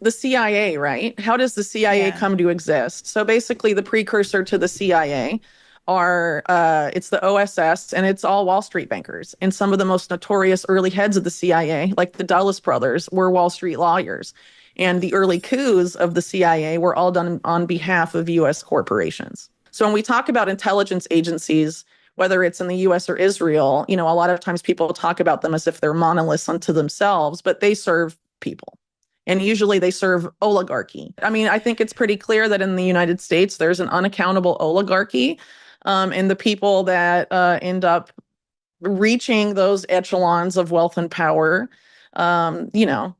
The CIA, right? How does the CIA Yeah. come to exist? So basically, the precursor to the CIA are it's the OSS, and it's all Wall Street bankers. And some of the most notorious early heads of the CIA, like the Dulles brothers, were Wall Street lawyers. And the early coups of the CIA were all done on behalf of U.S. corporations. So when we talk about intelligence agencies, whether it's in the US or Israel, a lot of times people talk about them as if they're monoliths unto themselves, but they serve people. And usually they serve oligarchy. I mean, I think it's pretty clear that in the United States, there's an unaccountable oligarchy. And the people that end up reaching those echelons of wealth and power, you know,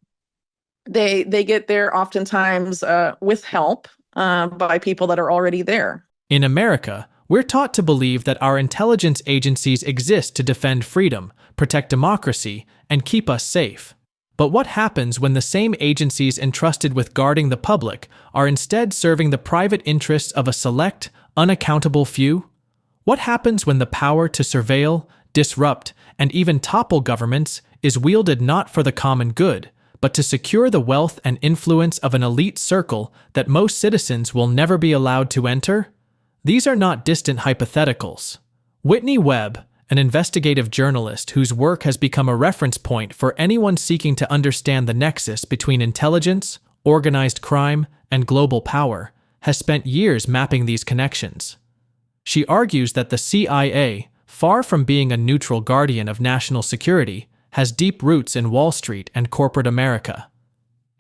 they get there oftentimes with help by people that are already there. In America, we're taught to believe that our intelligence agencies exist to defend freedom, protect democracy, and keep us safe. But what happens when the same agencies entrusted with guarding the public are instead serving the private interests of a select, unaccountable few? What happens when the power to surveil, disrupt, and even topple governments is wielded not for the common good, but to secure the wealth and influence of an elite circle that most citizens will never be allowed to enter? These are not distant hypotheticals. Whitney Webb, an investigative journalist whose work has become a reference point for anyone seeking to understand the nexus between intelligence, organized crime, and global power, has spent years mapping these connections. She argues that the CIA, far from being a neutral guardian of national security, has deep roots in Wall Street and corporate America.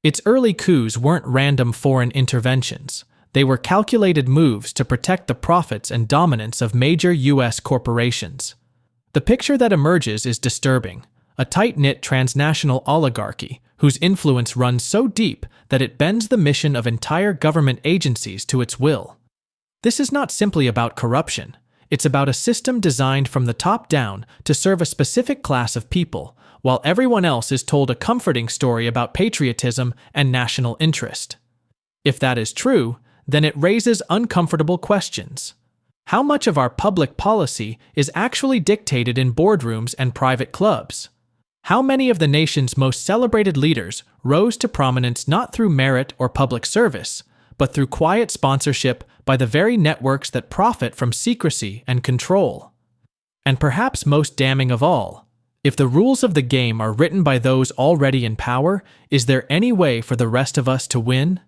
Its early coups weren't random foreign interventions. They were calculated moves to protect the profits and dominance of major U.S. corporations. The picture that emerges is disturbing: a tight-knit transnational oligarchy whose influence runs so deep that it bends the mission of entire government agencies to its will. This is not simply about corruption. It's about a system designed from the top down to serve a specific class of people, while everyone else is told a comforting story about patriotism and national interest. If that is true, then it raises uncomfortable questions. How much of our public policy is actually dictated in boardrooms and private clubs? How many of the nation's most celebrated leaders rose to prominence not through merit or public service, but through quiet sponsorship by the very networks that profit from secrecy and control? And perhaps most damning of all, if the rules of the game are written by those already in power, is there any way for the rest of us to win?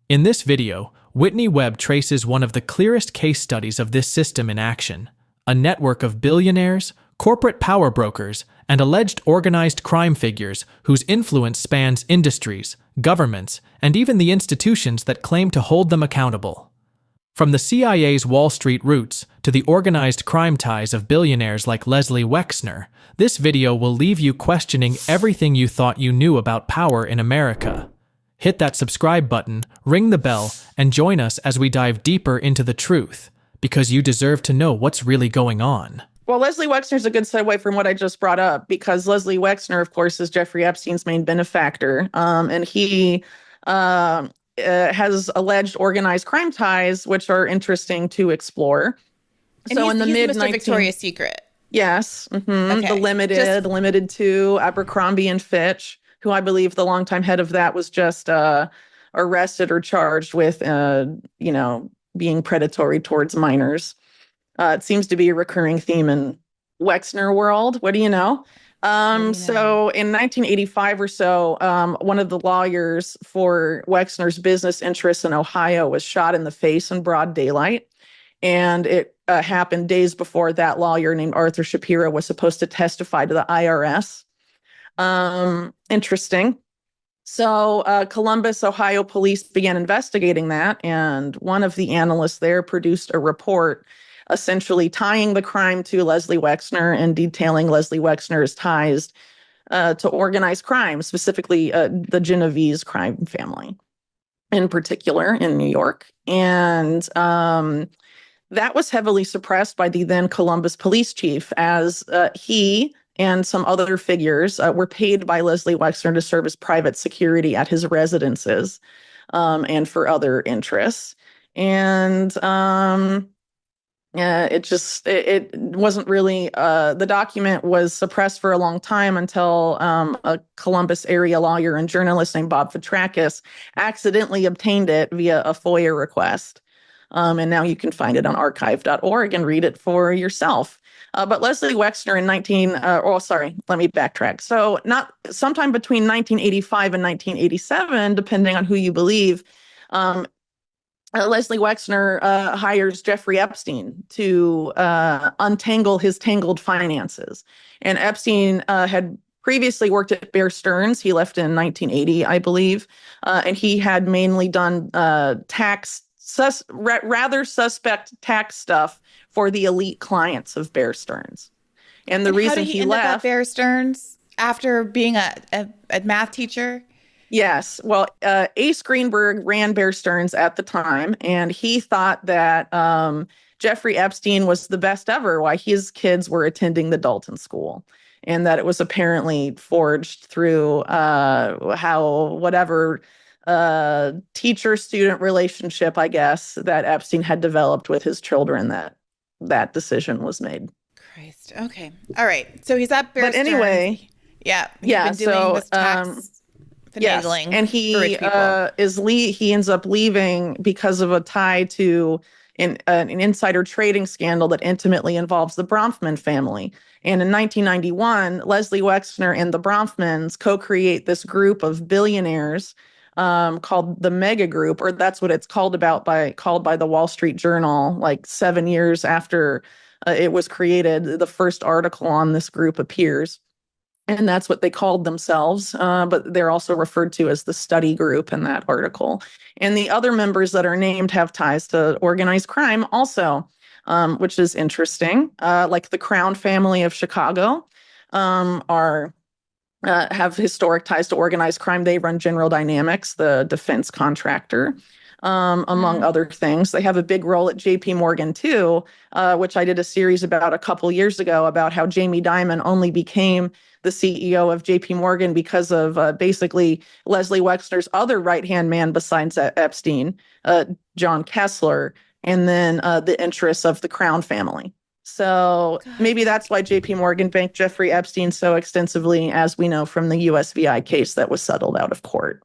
In this video, Whitney Webb traces one of the clearest case studies of this system in action: a network of billionaires, corporate power brokers, and alleged organized crime figures whose influence spans industries, governments, and even the institutions that claim to hold them accountable. From the CIA's Wall Street roots to the organized crime ties of billionaires like Leslie Wexner, this video will leave you questioning everything you thought you knew about power in America. Hit that subscribe button, ring the bell, and join us as we dive deeper into the truth, because you deserve to know what's really going on. Well, Leslie Wexner is a good segue from what I just brought up, because Leslie Wexner, of course, is Jeffrey Epstein's main benefactor, and he has alleged organized crime ties, which are interesting to explore. And So he's, in the he's mid Mr. 19 Victoria's Secret. yes, the Okay. Limited, Limited 2, Abercrombie and Fitch, who I believe the longtime head of that was just arrested or charged with, being predatory towards minors. It seems to be a recurring theme in Wexner world. What do you know? So in 1985 or so, one of the lawyers for Wexner's business interests in Ohio was shot in the face in broad daylight. And it happened days before that lawyer named Arthur Shapiro was supposed to testify to the IRS. Interesting. So Columbus, Ohio police began investigating that, and one of the analysts there produced a report essentially tying the crime to Leslie Wexner and detailing Leslie Wexner's ties to organized crime, specifically the Genovese crime family in particular in New York. And that was heavily suppressed by the then Columbus police chief, as he and some other figures were paid by Leslie Wexner to serve as private security at his residences and for other interests. And It wasn't really the document was suppressed for a long time until a Columbus area lawyer and journalist named Bob Petrakis accidentally obtained it via a FOIA request. And now you can find it on archive.org and read it for yourself. But Leslie Wexner in let me backtrack. So not sometime between 1985 and 1987, depending on who you believe, Leslie Wexner hires Jeffrey Epstein to untangle his tangled finances. And Epstein had previously worked at Bear Stearns. He left in 1980, I believe. And he had mainly done rather suspect tax stuff for the elite clients of Bear Stearns. And the And how reason did he he end up at left. Bear Stearns after being a math teacher? Yes. Well, Ace Greenberg ran Bear Stearns at the time, and he thought that Jeffrey Epstein was the best ever, why his kids were attending the Dalton School, and that it was apparently forged through whatever teacher-student relationship, I guess, that Epstein had developed with his children that decision was made. Christ. Okay. All right. So he's at Bear But Stearns. anyway, Yeah. He's yeah, been doing so this tax yes, finagling and for rich people. he ends up leaving because of a tie to an insider trading scandal that intimately involves the Bronfman family. And in 1991, Leslie Wexner and the Bronfmans co-create this group of billionaires called the Mega Group, or that's what it's called by the Wall Street Journal, like 7 years after it was created. The first article on this group appears. And that's what they called themselves, but they're also referred to as the study group in that article. And the other members that are named have ties to organized crime also, which is interesting. Like the Crown family of Chicago are have historic ties to organized crime. They run General Dynamics, the defense contractor, among other things. They have a big role at JP Morgan too, which I did a series about a couple years ago about how Jamie Dimon only became the CEO of JP Morgan because of basically Leslie Wexner's other right-hand man besides Epstein, John Kessler, and then the interests of the Crown family. So God. maybe that's why JP Morgan banked Jeffrey Epstein so extensively, as we know from the USVI case that was settled out of court.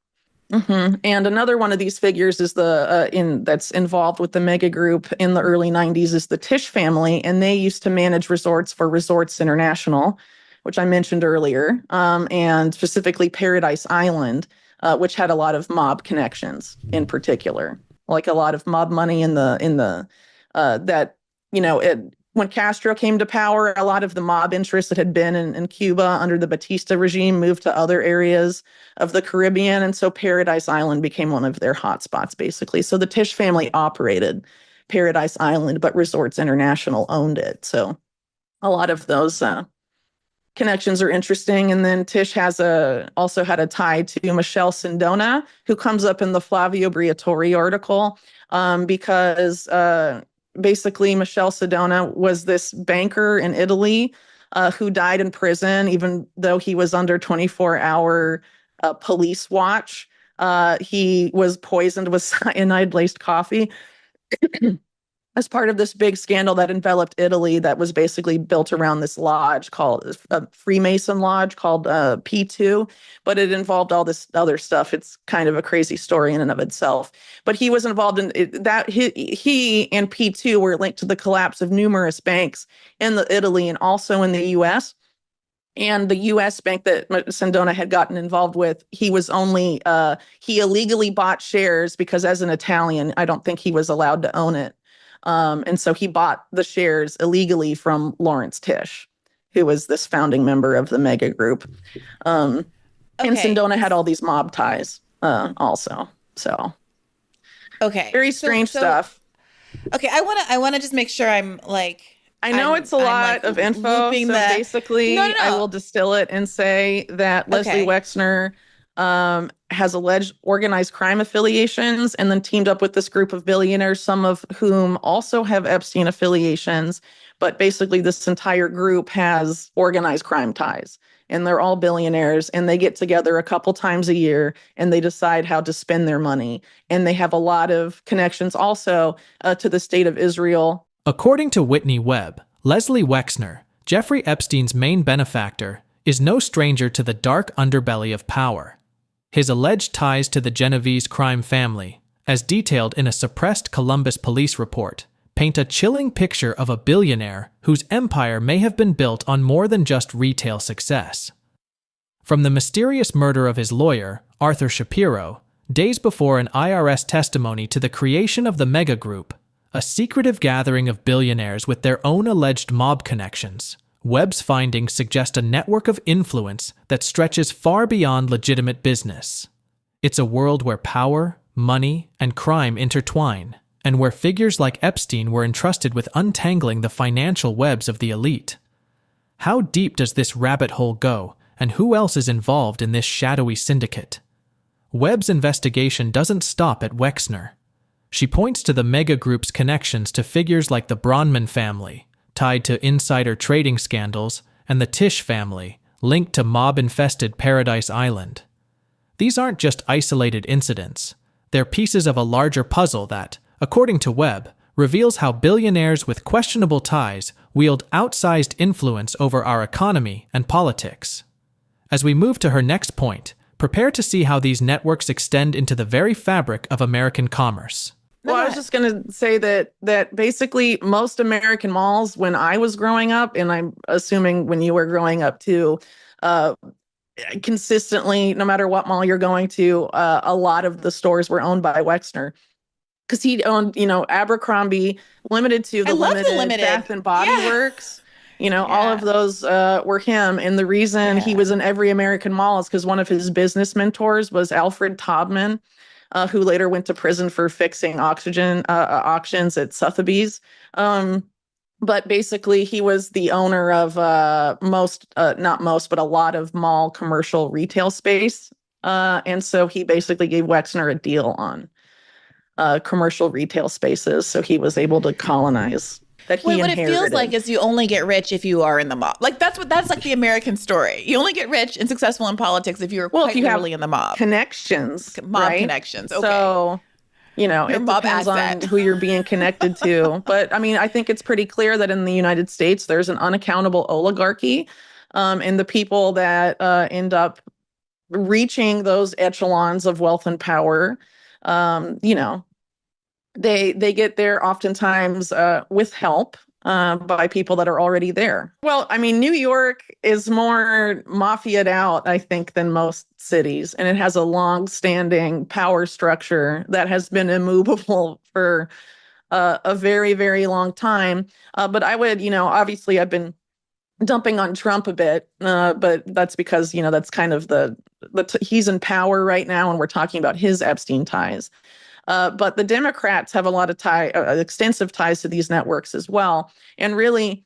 And another one of these figures is that's involved with the mega group in the early 90s is the Tisch family, and they used to manage resorts for Resorts International, which I mentioned earlier, and specifically Paradise Island, which had a lot of mob connections in particular, like a lot of mob money in the that when Castro came to power, a lot of the mob interests that had been in Cuba under the Batista regime moved to other areas of the Caribbean. And so Paradise Island became one of their hotspots, basically. So the Tisch family operated Paradise Island, but Resorts International owned it. So a lot of those connections are interesting. And then Tisch also had a tie to Michelle Sindona, who comes up in the Flavio Briatore article, because basically Michelle Sedona was this banker in Italy who died in prison, even though he was under 24-hour police watch. He was poisoned with cyanide-laced coffee as part of this big scandal that enveloped Italy that was basically built around this lodge called a Freemason lodge called P2, but it involved all this other stuff. It's kind of a crazy story in and of itself. But he was involved in it, that. He and P2 were linked to the collapse of numerous banks in Italy and also in the U.S. And the U.S. bank that Sindona had gotten involved with, he illegally bought shares because as an Italian, I don't think he was allowed to own it. And so he bought the shares illegally from Lawrence Tisch, who was this founding member of the mega group. And Sindona had all these mob ties also. So very strange stuff. Okay, I wanna just make sure I'm like I know it's a lot of info. So basically, I will distill it and say that Leslie Wexner has alleged organized crime affiliations and then teamed up with this group of billionaires, some of whom also have Epstein affiliations. But basically, this entire group has organized crime ties. And they're all billionaires, and they get together a couple times a year, and they decide how to spend their money. And they have a lot of connections also to the state of Israel. According to Whitney Webb, Leslie Wexner, Jeffrey Epstein's main benefactor, is no stranger to the dark underbelly of power. His alleged ties to the Genovese crime family, as detailed in a suppressed Columbus police report, paint a chilling picture of a billionaire whose empire may have been built on more than just retail success. From the mysterious murder of his lawyer, Arthur Shapiro, days before an IRS testimony to the creation of the mega group, a secretive gathering of billionaires with their own alleged mob connections, Webb's findings suggest a network of influence that stretches far beyond legitimate business. It's a world where power, money, and crime intertwine, and where figures like Epstein were entrusted with untangling the financial webs of the elite. How deep does this rabbit hole go, and who else is involved in this shadowy syndicate? Webb's investigation doesn't stop at Wexner. She points to the mega group's connections to figures like the Bronman family, tied to insider trading scandals, and the Tisch family, linked to mob-infested Paradise Island. These aren't just isolated incidents. They're pieces of a larger puzzle that, according to Webb, reveals how billionaires with questionable ties wield outsized influence over our economy and politics. As we move to her next point, prepare to see how these networks extend into the very fabric of American commerce. Well, I was just going to say that basically most American malls when I was growing up, and I'm assuming when you were growing up too, consistently, no matter what mall you're going to, a lot of the stores were owned by Wexner. Because he owned, Abercrombie, Limited to the Limited, Bath and Body Works. All of those were him. And the reason he was in every American mall is because one of his business mentors was Alfred Taubman, who later went to prison for fixing auctions at Sotheby's. But basically, he was the owner of not most, but a lot of mall commercial retail space. And so he basically gave Wexner a deal on commercial retail spaces. So he was able to colonize that he inherited. What it feels like is you only get rich if you are in the mob. Like that's like the American story. You only get rich and successful in politics if you're quite literally in the mob. Connections. Mob connections. Okay. So, it depends on who you're being connected to. But I mean, I think it's pretty clear that in the United States, there's an unaccountable oligarchy. And the people that end up reaching those echelons of wealth and power, they get there oftentimes with help by people that are already there. Well, I mean, New York is more mafiaed out, I think, than most cities. And it has a long-standing power structure that has been immovable for a very, very long time. But I would, obviously I've been dumping on Trump a bit, but that's because, that's kind of he's in power right now, and we're talking about his Epstein ties. But the Democrats have a lot of extensive ties to these networks as well. And really,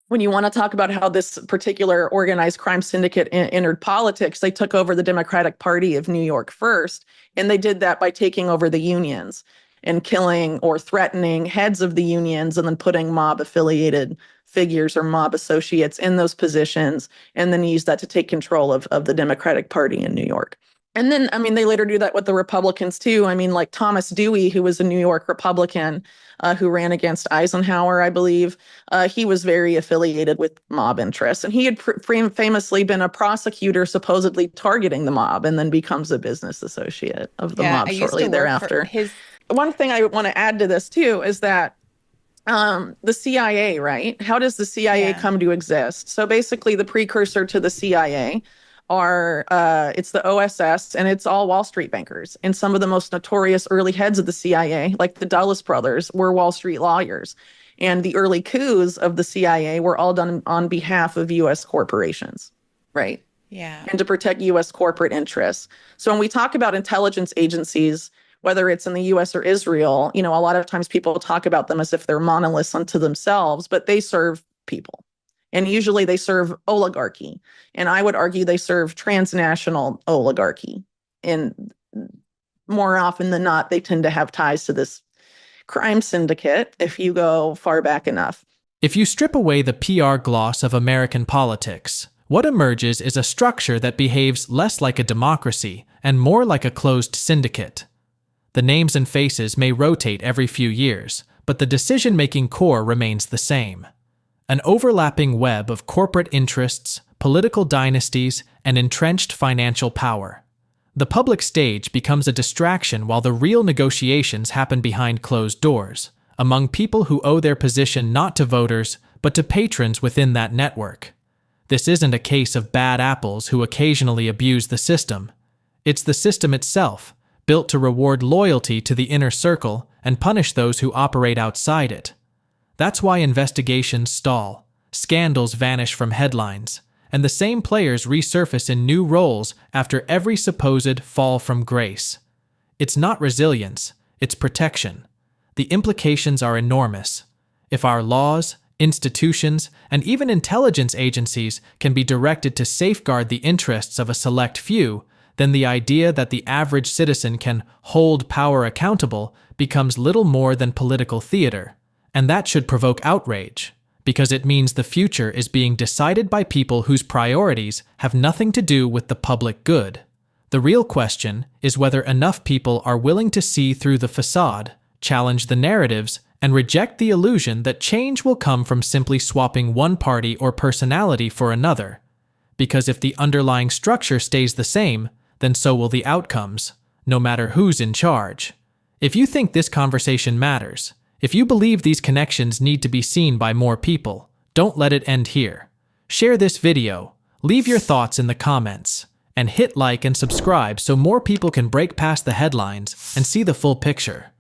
when you want to talk about how this particular organized crime syndicate entered politics, they took over the Democratic Party of New York first. And they did that by taking over the unions and killing or threatening heads of the unions, and then putting mob-affiliated figures or mob associates in those positions, and then use that to take control of the Democratic Party in New York. And then, I mean, they later do that with the Republicans too. I mean, like Thomas Dewey, who was a New York Republican who ran against Eisenhower, I believe. He was very affiliated with mob interests. And he had famously been a prosecutor supposedly targeting the mob, and then becomes a business associate of the mob shortly thereafter. One thing I want to add to this too is that the CIA, right? How does the CIA come to exist? So basically the precursor to the CIA it's the OSS, and it's all Wall Street bankers. And some of the most notorious early heads of the CIA, like the Dulles brothers, were Wall Street lawyers. And the early coups of the CIA were all done on behalf of U.S. corporations, right? Yeah. And to protect U.S. corporate interests. So when we talk about intelligence agencies, whether it's in the U.S. or Israel, a lot of times people talk about them as if they're monoliths unto themselves, but they serve people. And usually they serve oligarchy. And I would argue they serve transnational oligarchy. And more often than not, they tend to have ties to this crime syndicate if you go far back enough. If you strip away the PR gloss of American politics, what emerges is a structure that behaves less like a democracy and more like a closed syndicate. The names and faces may rotate every few years, but the decision-making core remains the same. An overlapping web of corporate interests, political dynasties, and entrenched financial power. The public stage becomes a distraction while the real negotiations happen behind closed doors, among people who owe their position not to voters, but to patrons within that network. This isn't a case of bad apples who occasionally abuse the system. It's the system itself, built to reward loyalty to the inner circle and punish those who operate outside it. That's why investigations stall, scandals vanish from headlines, and the same players resurface in new roles after every supposed fall from grace. It's not resilience, it's protection. The implications are enormous. If our laws, institutions, and even intelligence agencies can be directed to safeguard the interests of a select few, then the idea that the average citizen can hold power accountable becomes little more than political theater. And that should provoke outrage, because it means the future is being decided by people whose priorities have nothing to do with the public good. The real question is whether enough people are willing to see through the facade, challenge the narratives, and reject the illusion that change will come from simply swapping one party or personality for another. Because if the underlying structure stays the same, then so will the outcomes, no matter who's in charge. If you think this conversation matters, if you believe these connections need to be seen by more people, don't let it end here. Share this video, leave your thoughts in the comments, and hit like and subscribe so more people can break past the headlines and see the full picture.